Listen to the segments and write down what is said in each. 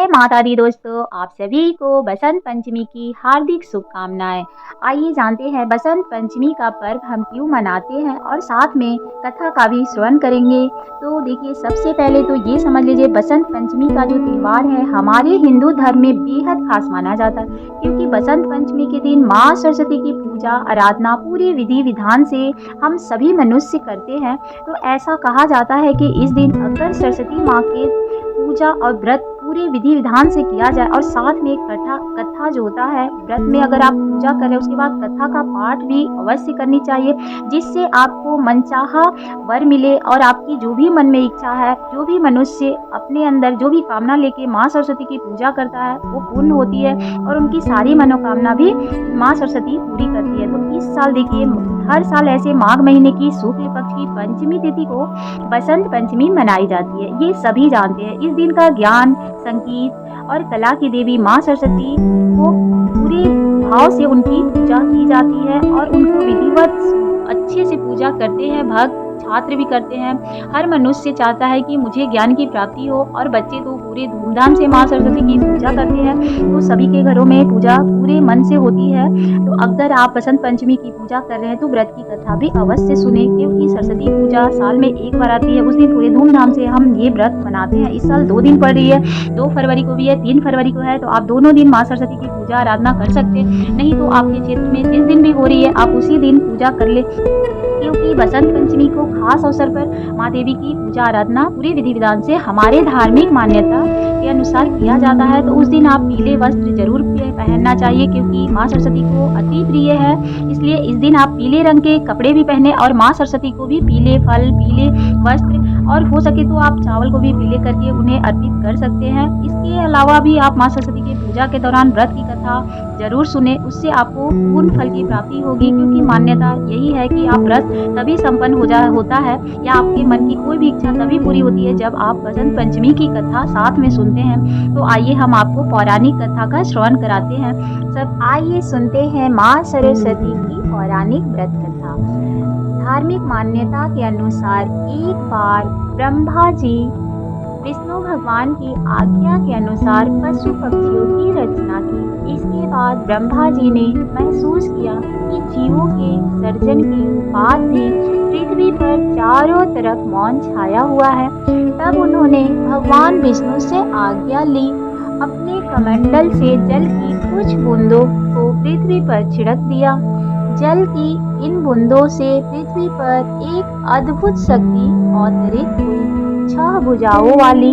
माता दी दोस्तों, आप सभी को बसंत पंचमी की हार्दिक शुभकामनाएं। आइए जानते हैं बसंत पंचमी का पर्व हम क्यों मनाते हैं और साथ में कथा का भी श्रवण करेंगे। तो देखिए, सबसे पहले तो ये समझ लीजिए, बसंत पंचमी का जो त्योहार है हमारे हिंदू धर्म में बेहद खास माना जाता है, क्योंकि बसंत पंचमी के दिन माँ सरस्वती की पूजा आराधना पूरे विधि विधान से हम सभी मनुष्य करते हैं। तो ऐसा कहा जाता है कि इस दिन अगर सरस्वती माँ के पूजा और व्रत पूरे विधि विधान से किया जाए और साथ में कथा जो होता है, व्रत में अगर आप पूजा करें उसके बाद कथा का पाठ भी अवश्य करनी चाहिए, जिससे आपको मनचाहा वर मिले और आपकी जो भी मन में इच्छा है, जो भी मनुष्य अपने अंदर जो भी कामना लेके माँ सरस्वती की पूजा करता है वो पूर्ण होती है और उनकी सारी मनोकामना भी माँ सरस्वती पूरी करती है। तो इस साल देखिए, हर साल ऐसे माघ महीने की शुक्ल पक्ष की पंचमी तिथि को बसंत पंचमी मनाई जाती है। ये सभी जानते हैं। इस दिन का ज्ञान, संगीत और कला की देवी माँ सरस्वती को पूरे भाव से उनकी पूजा की जाती है और उनको विधिवत अच्छे से पूजा करते हैं। भक्त छात्र भी करते हैं। हर मनुष्य चाहता है कि मुझे ज्ञान की प्राप्ति हो और बच्चे तो पूरे धूमधाम से माँ सरस्वती की पूजा करते हैं। तो सभी के घरों में पूजा पूरे मन से होती है। तो अगर आप बसंत पंचमी की पूजा कर रहे हैं तो व्रत की कथा भी अवश्य सुने, क्योंकि सरस्वती पूजा साल में एक बार आती है। उस दिन पूरे धूमधाम से हम ये व्रत मनाते हैं। इस साल 2 दिन पड़ रही है, 2 फरवरी को भी है, 3 फरवरी को है। तो आप दोनों दिन माँ सरस्वती की पूजा आराधना कर सकते हैं। नहीं तो आपके क्षेत्र में जिस दिन भी हो रही है आप उसी दिन पूजा कर ले, क्योंकि बसंत पंचमी को खास अवसर पर माँ देवी की पूजा आराधना पूरे विधि विधान से हमारे धार्मिक मान्यता के अनुसार किया जाता है। तो उस दिन आप पीले वस्त्र जरूर पहनना चाहिए, क्योंकि माँ सरस्वती को अति प्रिय है। इसलिए इस दिन आप पीले रंग के कपड़े भी पहने और माँ सरस्वती को भी पीले फल, पीले वस्त्र और हो सके तो आप चावल को भी पीले करके उन्हें अर्पित कर सकते हैं। इसके अलावा भी आप माँ सरस्वती की पूजा के दौरान व्रत की कथा जरूर सुने, उससे आपको पूर्ण फल की प्राप्ति होगी। क्योंकि मान्यता यही है कि आप व्रत तभी संपन्न होता है या आपके मन की कोई भी इच्छा तभी पूरी होती है जब आप बसंत पंचमी की कथा साथ में सुनते हैं। तो आइए हम आपको पौराणिक कथा का श्रवण कराते हैं। सब आइए सुनते हैं माँ सरस्वती की पौराणिक व्रत कथा। धार्मिक मान्यता के अनुसार एक बार ब्रह्मा जी विष्णु भगवान की आज्ञा के अनुसार पशु पक्षियों की रचना की। इसके बाद ब्रह्मा जी ने महसूस किया कि जीवों के सर्जन के बाद भी पृथ्वी पर चारों तरफ मौन छाया हुआ है। तब उन्होंने भगवान विष्णु से आज्ञा ली, अपने कमंडल से जल की कुछ बूंदों को पृथ्वी पर छिड़क दिया। जल की इन बूंदों से पृथ्वी पर एक अद्भुत शक्ति अवतरित हुई। 6 भुजाओं वाली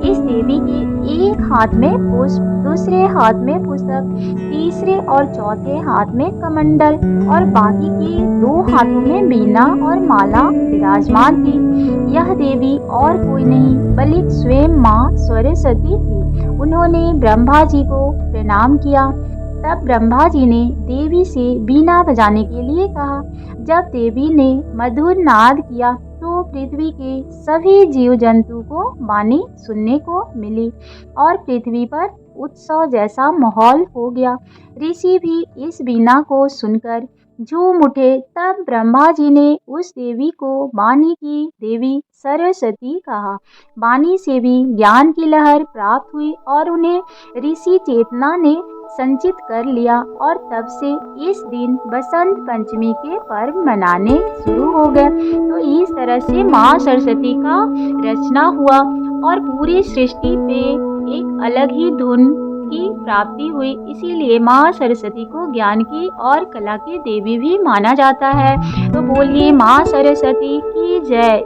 इस देवी के एक हाथ में पुष्प, दूसरे हाथ में पुस्तक, तीसरे और चौथे हाथ में कमंडल और बाकी के 2 हाथों में वीणा और माला विराजमान थी। यह देवी और कोई नहीं बल्कि स्वयं माँ सरस्वती थी। उन्होंने ब्रह्मा जी को प्रणाम किया। तब ब्रह्मा जी ने देवी से वीणा बजाने के लिए कहा। जब देवी ने मधुर नाद किया तो पृथ्वी के सभी जीव जंतु को वाणी सुनने को मिली और पृथ्वी पर उत्सव जैसा माहौल हो गया। ऋषि भी इस वीणा को सुनकर झूम उठे। तब ब्रह्मा जी ने उस देवी को वाणी की देवी सरस्वती कहा। वाणी से भी ज्ञान की लहर प्राप्त हुई और उन्हें ऋषि चेतना ने संचित कर लिया और तब से इस दिन बसंत पंचमी के पर्व मनाने शुरू हो गए। तो इस तरह से माँ सरस्वती का रचना हुआ और पूरी सृष्टि पे एक अलग ही धुन की प्राप्ति हुई। इसीलिए माँ सरस्वती को ज्ञान की और कला की देवी भी माना जाता है। तो बोलिए माँ सरस्वती की जय।